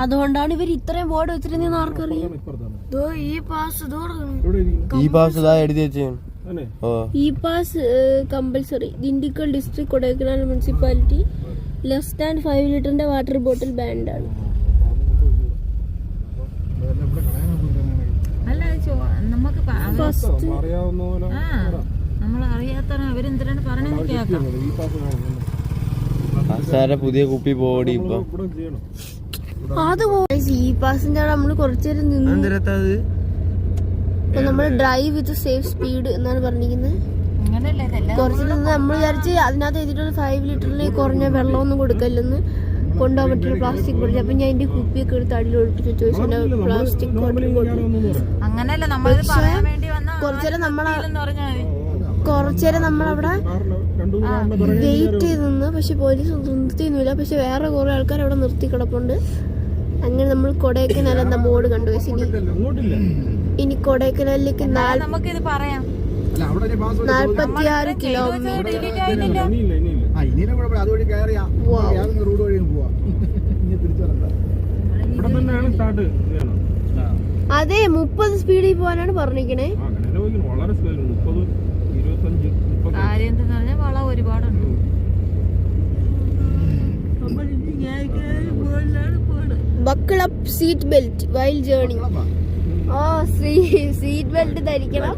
അതുകൊണ്ടാണ് ഇവർ ഇത്രയും ബോർഡ് വെച്ചിരുന്ന ആർക്കറിയാം. ഈ pass compulsory. Dindigul district Kodaikanal municipality less than 5 ലിറ്ററിന്റെ വാട്ടർ ബോട്ടിൽ ബാൻഡ് ആണ്. പുതിയ കുപ്പി പോടി അത് ഈ പാസിന്റെ നമ്മള് കുറച്ചേരം നിന്ന്. നമ്മള് ഡ്രൈവ് വിത്ത് സേഫ് സ്പീഡ് എന്നാണ് പറഞ്ഞിരിക്കുന്നത്. കുറച്ച് നിന്ന് നമ്മൾ വിചാരിച്ച് അതിനകത്ത് എഴുതിയിട്ട് 5 ലിറ്ററിന് കുറഞ്ഞ വെള്ളമൊന്നും കൊടുക്കല്ലെന്ന്. കൊണ്ടുപോകാൻ പറ്റില്ല പ്ലാസ്റ്റിക് ബോട്ടിൽ. അപ്പൊ ഞാൻ എന്റെ കുപ്പിയൊക്കെ എടുത്ത് അടിയിൽ ഒഴിപ്പിച്ചു ചോദിച്ചു പ്ലാസ്റ്റിക് ബോട്ടിൽ. കുറച്ചേരം നമ്മളവിടെ വെയിറ്റ് ചെയ്ത് നിന്ന്. പക്ഷെ പോലീസ് നിർത്തിയൊന്നുമില്ല. പക്ഷെ വേറെ കുറെ ആൾക്കാർ അവിടെ നിർത്തി കിടപ്പുണ്ട്. അങ്ങനെ നമ്മൾ കൊടൈക്കനാൽ എന്ന ബോർഡ് കണ്ടു. ഇനി കൊടൈക്കനാലിലേക്ക് 46 കിലോമീറ്റർ. അതെ 30 സ്പീഡിൽ പോകാനാണ് പറഞ്ഞിരിക്കണേ. Buckle up seat belt while journey. Seat belt ധരിക്കണം.